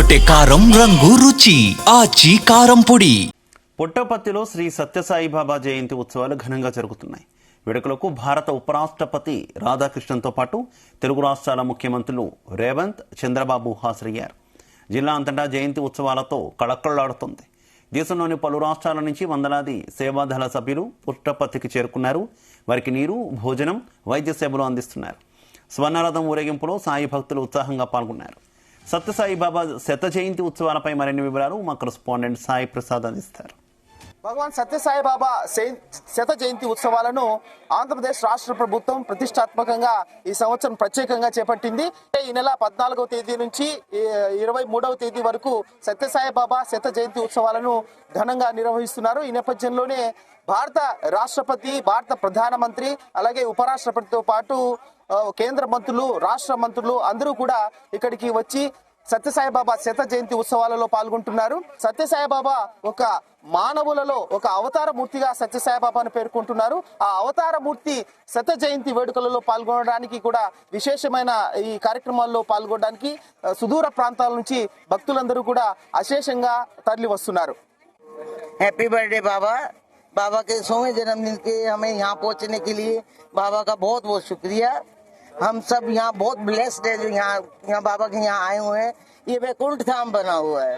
అదరగొట్టే కారం రంగు రుచి ఆచి కారం పొడి. పుట్టపర్తిలో శ్రీ సత్యసాయిబాబా జయంతి ఉత్సవాలు ఘనంగా జరుగుతున్నాయి. వేడుకలకు భారత ఉపరాష్ట్రపతి రాధాకృష్ణన్తో పాటు తెలుగు రాష్ట్రాల ముఖ్యమంత్రులు రేవంత్, చంద్రబాబు హాజరయ్యారు. జిల్లా అంతటా జయంతి ఉత్సవాలతో కళకళలాడుతోంది. దేశంలోని పలు రాష్ట్రాల నుంచి వందలాది సేవాదళ సభ్యులు పుట్టపర్తికి చేరుకున్నారు. వారికి నీరు, భోజనం, వైద్య సేవలు అందిస్తున్నారు. స్వర్ణరథం ఊరేగింపులో సాయి భక్తులు ఉత్సాహంగా పాల్గొన్నారు. సత్యసాయిబాబా శత జయంతి ఉత్సవాలపై మరిన్ని వివరాలు మా కరెస్పాండెంట్ సాయి ప్రసాద్ అందిస్తారు. భగవాన్ సత్యసాయిబాబా శత జయంతి ఉత్సవాలను ఆంధ్రప్రదేశ్ రాష్ట్ర ప్రభుత్వం ప్రతిష్టాత్మకంగా ఈ సంవత్సరం ప్రత్యేకంగా చేపట్టింది. ఈ నెల 14వ తేదీ నుంచి 23వ తేదీ వరకు సత్యసాయిబాబా శత జయంతి ఉత్సవాలను ఘనంగా నిర్వహిస్తున్నారు. ఈ నేపథ్యంలోనే భారత రాష్ట్రపతి, భారత ప్రధానమంత్రి, అలాగే ఉపరాష్ట్రపతితో పాటు కేంద్ర మంత్రులు, రాష్ట్ర మంత్రులు అందరూ కూడా ఇక్కడికి వచ్చి సత్యసాయిబాబా శత జయంతి ఉత్సవాలలో పాల్గొంటున్నారు. సత్యసాయిబాబా ఒక మానవులలో ఒక అవతార మూర్తిగా సత్యసాయిబాబాను పేర్కొంటున్నారు. ఆ అవతార మూర్తి శత జయంతి వేడుకలలో పాల్గొనడానికి కూడా విశేషమైన ఈ కార్యక్రమాల్లో పాల్గొనడానికి సుదూర ప్రాంతాల నుంచి భక్తులందరూ కూడా అశేషంగా తరలి వస్తున్నారు. हैप्पी बर्थडे बाबा। बाबा के 100वें जन्मदिन के हमें यहाँ पहुँचने के लिए बाबा का बहुत बहुत शुक्रिया। हम सब यहाँ बहुत ब्लेस्ड है जो यहाँ बाबा के यहाँ आए हुए हैं। ये वैकुंठ धाम बना हुआ है।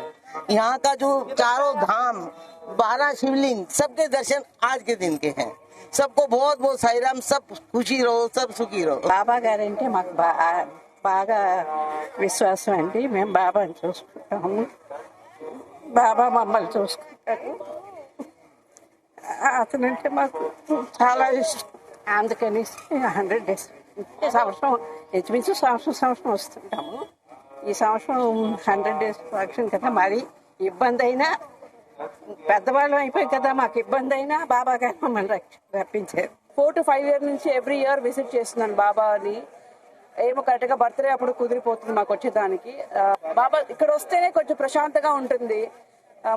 यहाँ का जो चारों धाम, 12 शिवलिंग, सबके दर्शन आज के दिन के हैं। सबको बहुत बहुत साई राम, सब खुशी रहो, सब सुखी रहो। బాబా గారంటే మాకు బాగా విశ్వాసం అండి. మేము బాబాని చూసుకుంటాము, బాబా మమ్మల్ని చూసుకుంటారు. అతనంటే మాకు చాలా ఇష్టం. అందుకని 100 days సంవత్సరం ఇంచుమించు సంవత్సరం వస్తుంటాము. ఈ సంవత్సరం 100 days ఫంక్షన్ కదా, మరి ఇబ్బంది అయినా పెద్దవాళ్ళం అయిపోయి కదా, మాకు ఇబ్బంది అయినా బాబా గారు మమ్మల్ని రప్పించారు. 4 to 5 years నుంచి ఎవ్రీ ఇయర్ విజిట్ చేస్తున్నాను బాబాని. ఏమో కరెక్ట్గా బర్త్డే అప్పుడు కుదిరిపోతుంది మాకు వచ్చేదానికి. బాబా ఇక్కడ వస్తేనే కొంచెం ప్రశాంతంగా ఉంటుంది.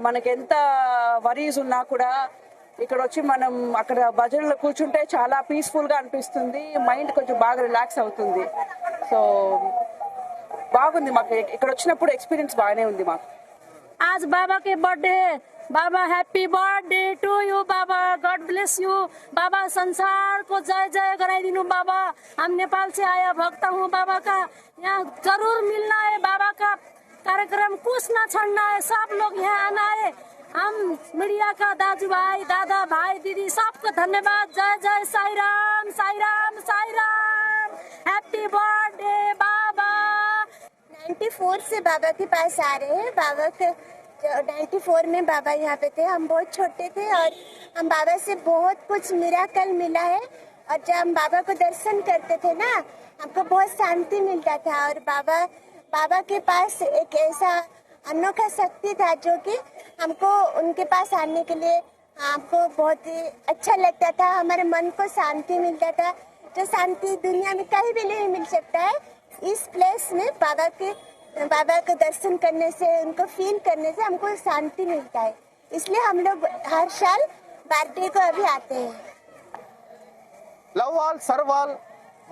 మనకి ఎంత వరీస్ ఉన్నా కూడా ఇక్కడ వచ్చి మనం అక్కడ భజనలో కూర్చుంటే చాలా పీస్ఫుల్ గా అనిపిస్తుంది. మైండ్ కొంచెం బాగా రిలాక్స్ అవుతుంది. సో బాగుంది మాకు ఇక్కడ వచ్చినప్పుడు ఎక్స్పీరియన్స్ బాగానే ఉంది మాకు. आज बाबा के बर्थडे है। बाबा हैप्पी बर्थडे टू यू बाबा, गॉड ब्लेस यू बाबा। संसार को जय जय कराई दिनु बाबा। हम नेपाल से आया भक्त हूँ बाबा का, यहाँ जरूर मिलना है बाबा का कार्यक्रम, कुछ ना छोड़ना है, सब लोग यहाँ आना है। हम मीडिया का दाजू भाई, दादा भाई, दीदी सबको धन्यवाद। जय जय साई राम, साई राम, साई राम। हैप्पी बर्थडे बाबा। 94 से बाबा के पास आ रहे हैं। बाबा के 94 में बाबा यहाँ पे थे। हम बहुत छोटे थे और हम बाबा से बहुत कुछ मिराकल मिला है। और जब हम बाबा को दर्शन करते थे ना, हमको बहुत शांति मिलता था। और बाबा के पास एक ऐसा अनोखा शक्ति था जो कि हमको उनके पास आने के लिए हमको बहुत ही अच्छा लगता था। हमारे मन को शांति मिलता था, जो शांति दुनिया में कहीं भी नहीं मिल सकता है। इस प्लेस में बाबा को दर्शन करने से, उनको फील करने से हमको शांति मिलता है। इसलिए हम लोग हर साल बर्थडे को अभी आते हैं। లవ్ ఆల్ సర్వాల్,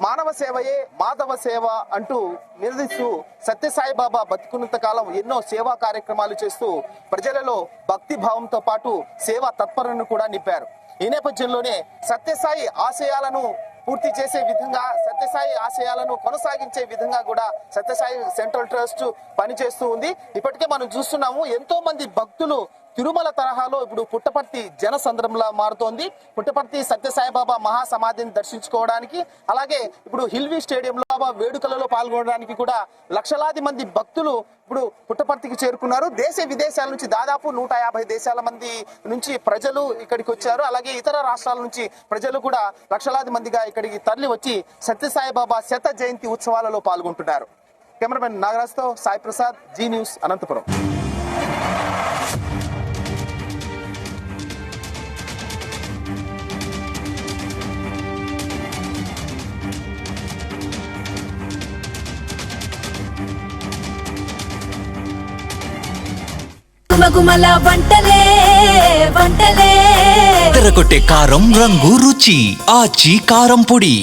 మానవ సేవయే మాధవ సేవ అంటూ నిలదీస్తూ సత్యసాయిబాబా బతుకున్నంత కాలం ఎన్నో సేవా కార్యక్రమాలు చేస్తూ ప్రజలలో భక్తి భావంతో పాటు సేవా తత్పరను కూడా నింపారు. ఈ నేపథ్యంలోనే సత్యసాయి ఆశయాలను పూర్తి చేసే విధంగా, సత్యసాయి ఆశయాలను కొనసాగించే విధంగా కూడా సత్యసాయి సెంట్రల్ ట్రస్ట్ పనిచేస్తూ ఉంది. ఇప్పటికే మనం చూస్తున్నాము ఎంతో మంది భక్తులు తిరుమల తరహాలో ఇప్పుడు పుట్టపర్తి జనసంద్రంలా మారుతోంది. పుట్టపర్తి సత్యసాయిబాబా మహాసమాధిని దర్శించుకోవడానికి, అలాగే ఇప్పుడు హిల్వీ స్టేడియంలో వేడుకలలో పాల్గొనడానికి కూడా లక్షలాది మంది భక్తులు ఇప్పుడు పుట్టపర్తికి చేరుకున్నారు. దేశ విదేశాల నుంచి దాదాపు 150 దేశాల మంది నుంచి ప్రజలు ఇక్కడికి వచ్చారు. అలాగే ఇతర రాష్ట్రాల నుంచి ప్రజలు కూడా లక్షలాది మందిగా ఇక్కడికి తరలి వచ్చి సత్యసాయిబాబా శత జయంతి ఉత్సవాలలో పాల్గొంటున్నారు. కెమెరామెన్ నాగరాజ్తో సాయి ప్రసాద్, జీ న్యూస్, అనంతపురం. గుమగుమల వంటలే అదరగొట్టే కారం రంగు రుచి ఆచి కారం పొడి.